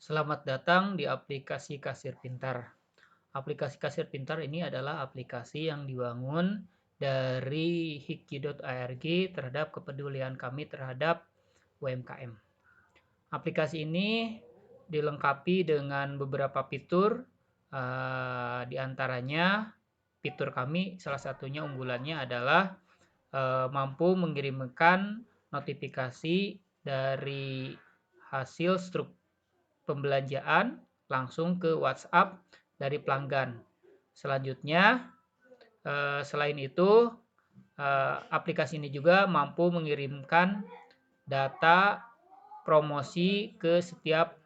Selamat datang di aplikasi Kasir Pintar. Aplikasi Kasir Pintar ini adalah aplikasi yang dibangun dari hikji.org terhadap kepedulian kami terhadap UMKM. Aplikasi ini dilengkapi dengan beberapa fitur, di antaranya fitur kami salah satunya unggulannya adalah mampu mengirimkan notifikasi dari hasil pembelanjaan langsung ke WhatsApp dari pelanggan. Selanjutnya, selain itu, aplikasi ini juga mampu mengirimkan data promosi ke setiap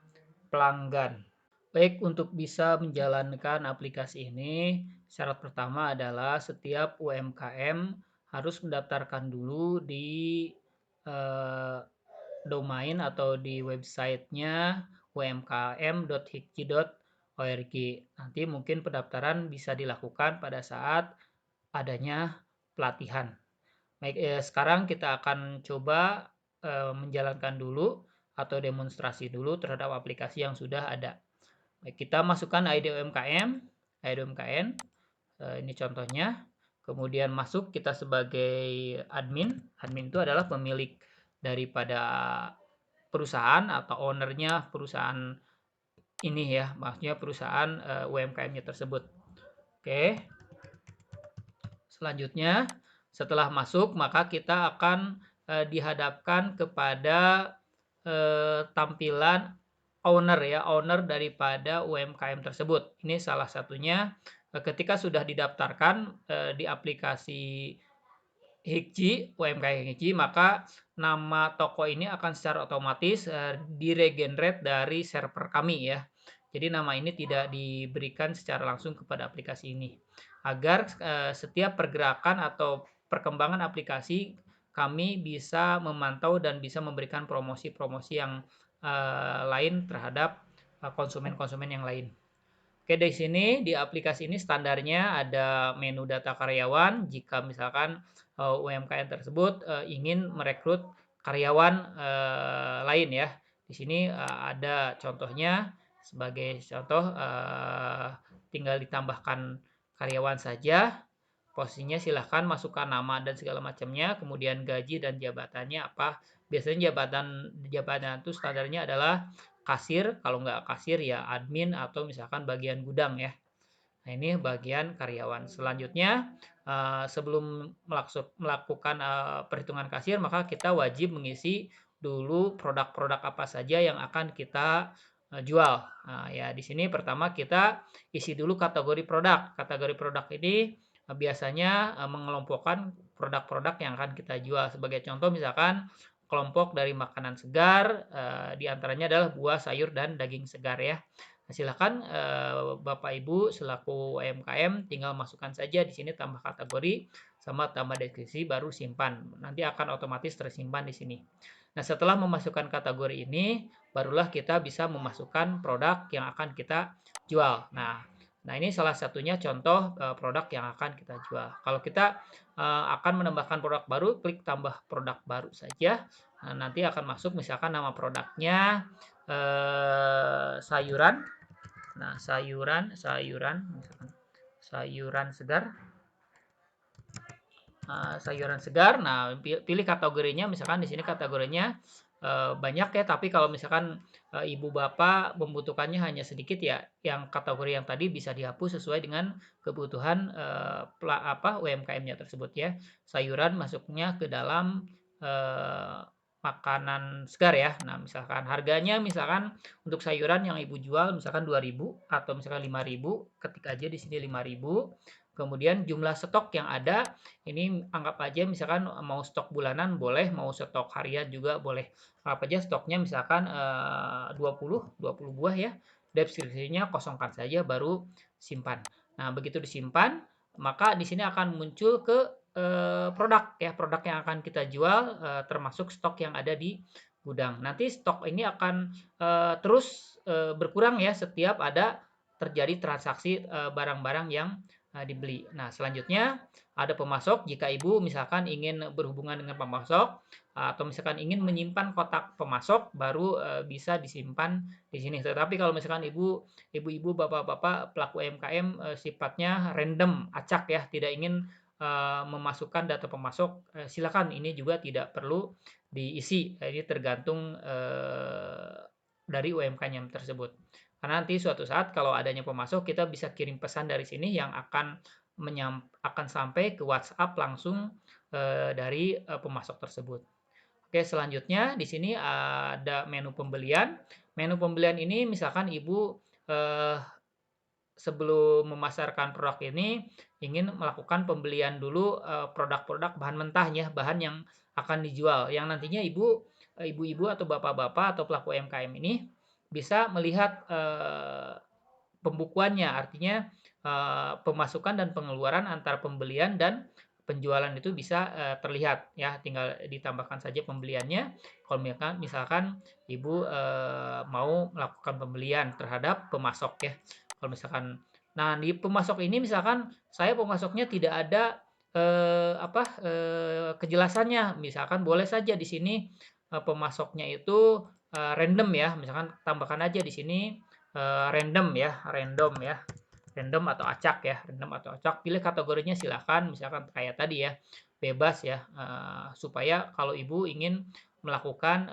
pelanggan. Baik, untuk bisa menjalankan aplikasi ini, syarat pertama adalah setiap UMKM harus mendaftarkan dulu di eh, domain atau di websitenya umkm.hikji.org. Nanti mungkin pendaftaran bisa dilakukan pada saat adanya pelatihan. Baik, sekarang kita akan coba menjalankan dulu atau demonstrasi dulu terhadap aplikasi yang sudah ada. Baik, kita masukkan ID UMKM, ID UMKM, ini contohnya. Kemudian masuk kita sebagai admin. Admin itu adalah pemilik daripada perusahaan atau ownernya perusahaan ini ya, maksudnya perusahaan UMKM-nya tersebut. Oke. Selanjutnya, setelah masuk maka kita akan dihadapkan kepada tampilan owner ya, owner daripada UMKM tersebut. Ini salah satunya ketika sudah didaftarkan di aplikasi Hikji, UMKM Hikji, maka nama toko ini akan secara otomatis diregenerate dari server kami ya. Jadi nama ini tidak diberikan secara langsung kepada aplikasi ini. Agar setiap pergerakan atau perkembangan aplikasi kami bisa memantau dan bisa memberikan promosi-promosi yang lain terhadap konsumen-konsumen yang lain. Oke, di sini di aplikasi ini standarnya ada menu data karyawan. Jika misalkan UMKM tersebut ingin merekrut karyawan lain ya. Di sini ada contohnya, sebagai contoh tinggal ditambahkan karyawan saja. Posisinya silahkan masukkan nama dan segala macamnya, kemudian gaji dan jabatannya apa. Biasanya jabatan itu standarnya adalah kasir, kalau nggak kasir ya admin atau misalkan bagian gudang ya. Nah, ini bagian karyawan. Selanjutnya, sebelum melakukan perhitungan kasir, maka kita wajib mengisi dulu produk-produk apa saja yang akan kita jual. Nah, ya di sini pertama kita isi dulu kategori produk. Kategori produk ini biasanya mengelompokkan produk-produk yang akan kita jual. Sebagai contoh misalkan kelompok dari makanan segar, diantaranya adalah buah, sayur, dan daging segar ya. Nah, silakan Bapak Ibu selaku UMKM tinggal masukkan saja di sini tambah kategori sama tambah deskripsi baru simpan. Nanti akan otomatis tersimpan di sini. Nah, setelah memasukkan kategori ini barulah kita bisa memasukkan produk yang akan kita jual. Nah, ini salah satunya contoh produk yang akan kita jual. Kalau kita akan menambahkan produk baru, klik tambah produk baru saja. Nah, nanti akan masuk misalkan nama produknya sayuran. Nah, sayuran misalkan sayuran segar. Sayuran segar. Nah, pilih kategorinya, misalkan di sini kategorinya banyak ya, tapi kalau misalkan ibu bapak membutuhkannya hanya sedikit ya, yang kategori yang tadi bisa dihapus sesuai dengan kebutuhan UMKM-nya tersebut ya. Sayuran masuknya ke dalam makanan segar ya. Nah, misalkan harganya misalkan untuk sayuran yang ibu jual misalkan 2.000 atau misalkan 5.000, ketik aja di sini 5.000. Kemudian jumlah stok yang ada ini anggap aja misalkan mau stok bulanan boleh, mau stok harian juga boleh. Anggap aja stoknya misalkan 20 buah ya. Deskripsinya kosongkan saja baru simpan. Nah, begitu disimpan, maka di sini akan muncul ke produk ya, produk yang akan kita jual termasuk stok yang ada di gudang. Nanti stok ini akan terus berkurang ya setiap ada terjadi transaksi barang-barang yang dibeli. Nah, selanjutnya ada pemasok. Jika Ibu misalkan ingin berhubungan dengan pemasok atau misalkan ingin menyimpan kotak pemasok, baru bisa disimpan di sini. Tetapi kalau misalkan ibu-ibu, bapak-bapak pelaku UMKM sifatnya random, acak ya, tidak ingin memasukkan data pemasok, silakan, ini juga tidak perlu diisi. Ini tergantung dari UMKM tersebut. Karena nanti suatu saat kalau adanya pemasok, kita bisa kirim pesan dari sini yang akan sampai ke WhatsApp langsung dari pemasok tersebut. Oke, selanjutnya di sini ada menu pembelian. Menu pembelian ini misalkan Ibu sebelum memasarkan produk ini ingin melakukan pembelian dulu produk-produk bahan mentahnya, bahan yang akan dijual, yang nantinya ibu-ibu atau bapak-bapak atau pelaku UMKM ini bisa melihat pembukuannya, artinya pemasukan dan pengeluaran antara pembelian dan penjualan itu bisa terlihat ya, tinggal ditambahkan saja pembeliannya. Kalau misalkan Ibu mau melakukan pembelian terhadap pemasok ya. Kalau misalkan, nah di pemasok ini misalkan saya pemasoknya tidak ada kejelasannya, misalkan boleh saja di sini pemasoknya itu random ya, misalkan tambahkan aja di sini random ya, random atau acak ya, random atau acak. Pilih kategorinya silakan, misalkan kayak tadi ya, bebas ya, supaya kalau Ibu ingin melakukan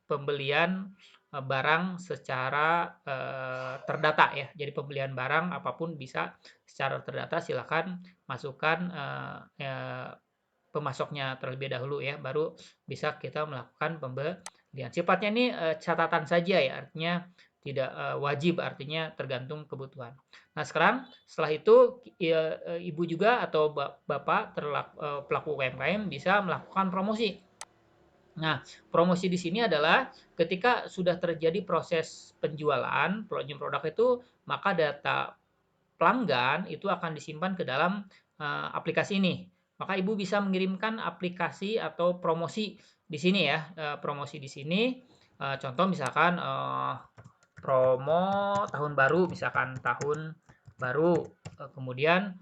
pembelian barang secara terdata ya. Jadi pembelian barang apapun bisa secara terdata, silakan masukkan pemasoknya terlebih dahulu ya, baru bisa kita melakukan pembelian. Sifatnya ini catatan saja ya, artinya tidak wajib, artinya tergantung kebutuhan. Nah, sekarang setelah itu Ibu juga atau Bapak pelaku UMKM bisa melakukan promosi. Nah, promosi di sini adalah ketika sudah terjadi proses penjualan produk itu, maka data pelanggan itu akan disimpan ke dalam aplikasi ini. Maka Ibu bisa mengirimkan aplikasi atau promosi di sini ya, promosi di sini. Contoh misalkan promo tahun baru, misalkan tahun baru. Kemudian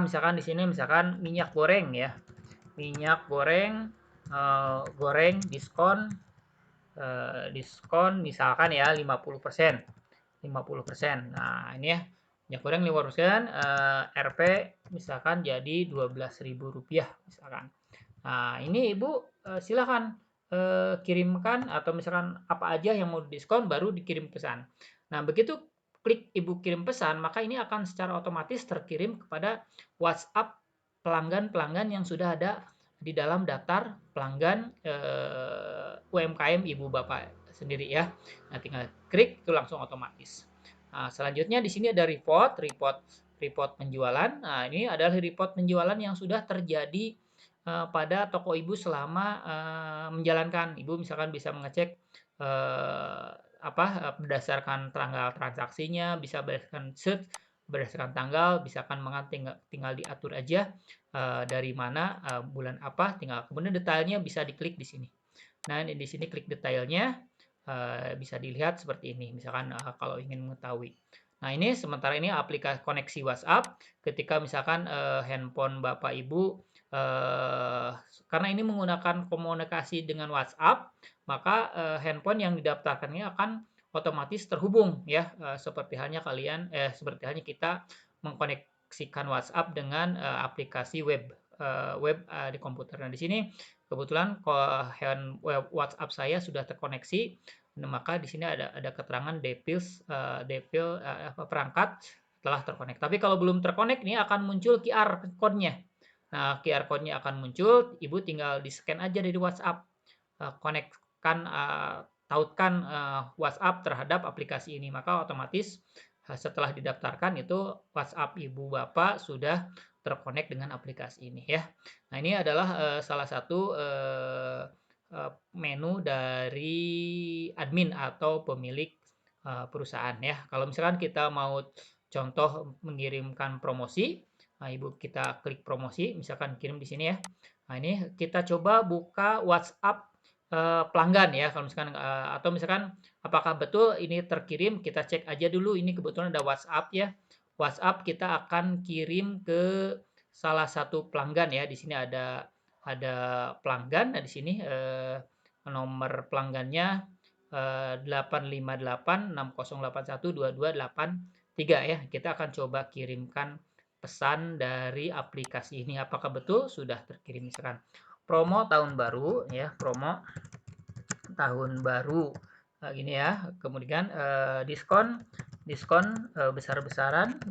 misalkan di sini misalkan minyak goreng ya, minyak goreng goreng diskon misalkan ya 50%. 50%. Nah, ini ya, minyak goreng 50%, Rp misalkan jadi Rp12.000 misalkan. Nah, ini Ibu silakan kirimkan atau misalkan apa aja yang mau diskon baru dikirim pesan. Nah, begitu klik Ibu kirim pesan, maka ini akan secara otomatis terkirim kepada WhatsApp pelanggan-pelanggan yang sudah ada di dalam daftar pelanggan UMKM Ibu Bapak sendiri ya. Nah, tinggal klik itu langsung otomatis. Nah, selanjutnya di sini ada report penjualan. Nah, ini adalah report penjualan yang sudah terjadi pada toko Ibu selama menjalankan. Ibu misalkan bisa mengecek berdasarkan tanggal transaksinya, bisa berdasarkan tanggal, misalkan tinggal diatur aja dari mana bulan apa, tinggal kemudian detailnya bisa diklik di sini. Nah, ini di sini klik detailnya bisa dilihat seperti ini. Misalkan kalau ingin mengetahui. Nah, ini sementara ini aplikasi koneksi WhatsApp. Ketika misalkan handphone Bapak Ibu karena ini menggunakan komunikasi dengan WhatsApp, maka handphone yang didaftarkannya akan otomatis terhubung ya, seperti halnya kita mengkoneksikan WhatsApp dengan aplikasi web di komputer. Nah, di sini kebetulan WhatsApp saya sudah terkoneksi, maka di sini ada keterangan perangkat telah terkonek. Tapi kalau belum terkonek, ini akan muncul QR code-nya. Nah, QR code-nya akan muncul, Ibu tinggal di-scan aja dari WhatsApp, tautkan WhatsApp terhadap aplikasi ini, maka otomatis setelah didaftarkan itu WhatsApp Ibu Bapak sudah terkonek dengan aplikasi ini ya. Nah, ini adalah salah satu menu dari admin atau pemilik perusahaan ya. Kalau misalkan kita mau contoh mengirimkan promosi, nah Ibu kita klik promosi, misalkan kirim di sini ya. Nah, ini kita coba buka WhatsApp pelanggan ya, kalau misalkan, atau misalkan apakah betul ini terkirim, kita cek aja dulu, ini kebetulan ada WhatsApp ya. WhatsApp kita akan kirim ke salah satu pelanggan ya, di sini ada pelanggan, nah di sini, nomor pelanggannya, 85860812283 ya. Kita akan coba kirimkan pesan dari aplikasi ini, apakah betul sudah terkirim. Misalkan promo tahun baru ya, promo tahun baru, gini ya, kemudian, diskon diskon, besar-besaran,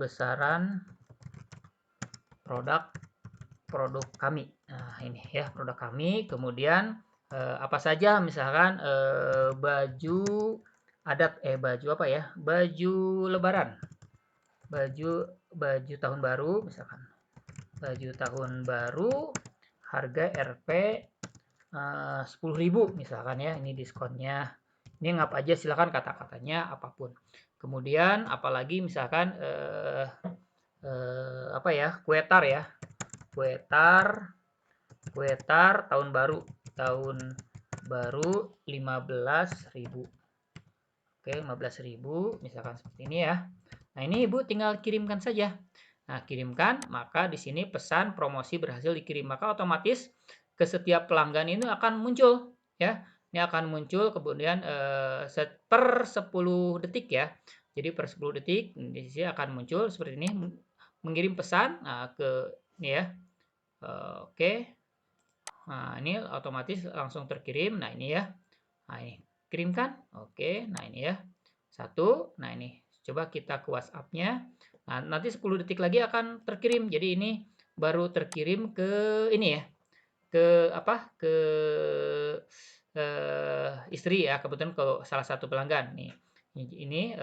besaran produk produk kami. Nah, ini ya, produk kami, kemudian, apa saja misalkan, baju adat, baju apa ya, baju lebaran, baju baju tahun baru misalkan, baju tahun baru, harga Rp 10.000 misalkan ya, ini diskonnya. Ini ngap aja silakan kata-katanya apapun. Kemudian apalagi misalkan apa ya, kuetar ya. Kuetar tahun baru 15.000. Oke, 15.000 misalkan seperti ini ya. Nah, ini Ibu tinggal kirimkan saja. Nah, kirimkan, maka di sini pesan promosi berhasil dikirim, maka otomatis ke setiap pelanggan ini akan muncul ya. Ini akan muncul kemudian per 10 detik ya. Jadi per 10 detik di sini akan muncul seperti ini mengirim pesan ke ini ya. Oke. Nah, ini otomatis langsung terkirim. Nah, ini ya. Nah, ini kirimkan. Oke. Nah, ini ya. Satu. Nah, ini coba kita ke WhatsApp-nya. Nah, nanti 10 detik lagi akan terkirim. Jadi ini baru terkirim ke ini ya. Ke apa? Ke istri ya, kebetulan ke salah satu pelanggan nih. Ini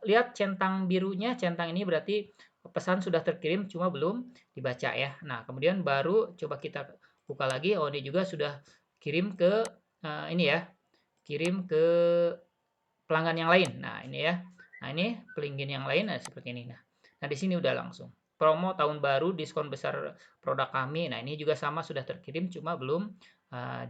lihat centang birunya, centang ini berarti pesan sudah terkirim cuma belum dibaca ya. Nah, kemudian baru coba kita buka lagi. Oh, ini juga sudah kirim ke ini ya. Kirim ke pelanggan yang lain. Nah, ini ya. Nah, ini pelanggan yang lain seperti ini. Nah, di sini udah langsung. Promo tahun baru, diskon besar produk kami. Nah, ini juga sama sudah terkirim cuma belum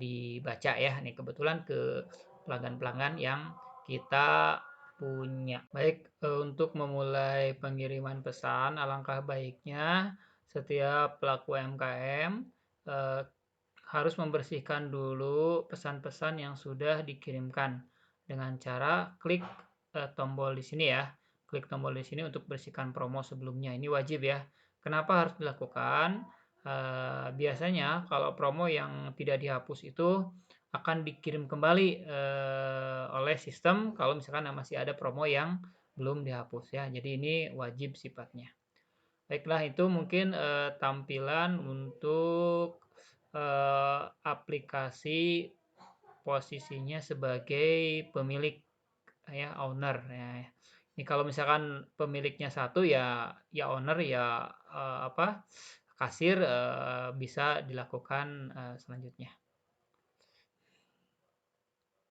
dibaca ya. Ini kebetulan ke pelanggan-pelanggan yang kita punya. Baik, untuk memulai pengiriman pesan, alangkah baiknya setiap pelaku UMKM harus membersihkan dulu pesan-pesan yang sudah dikirimkan dengan cara klik tombol di sini ya. Klik tombol di sini untuk bersihkan promo sebelumnya. Ini wajib ya. Kenapa harus dilakukan? Biasanya kalau promo yang tidak dihapus itu akan dikirim kembali oleh sistem kalau misalkan masih ada promo yang belum dihapus ya. Jadi ini wajib sifatnya. Baiklah, itu mungkin tampilan untuk aplikasi posisinya sebagai pemilik ya, owner ya. Ini kalau misalkan pemiliknya satu ya owner ya apa kasir bisa dilakukan selanjutnya.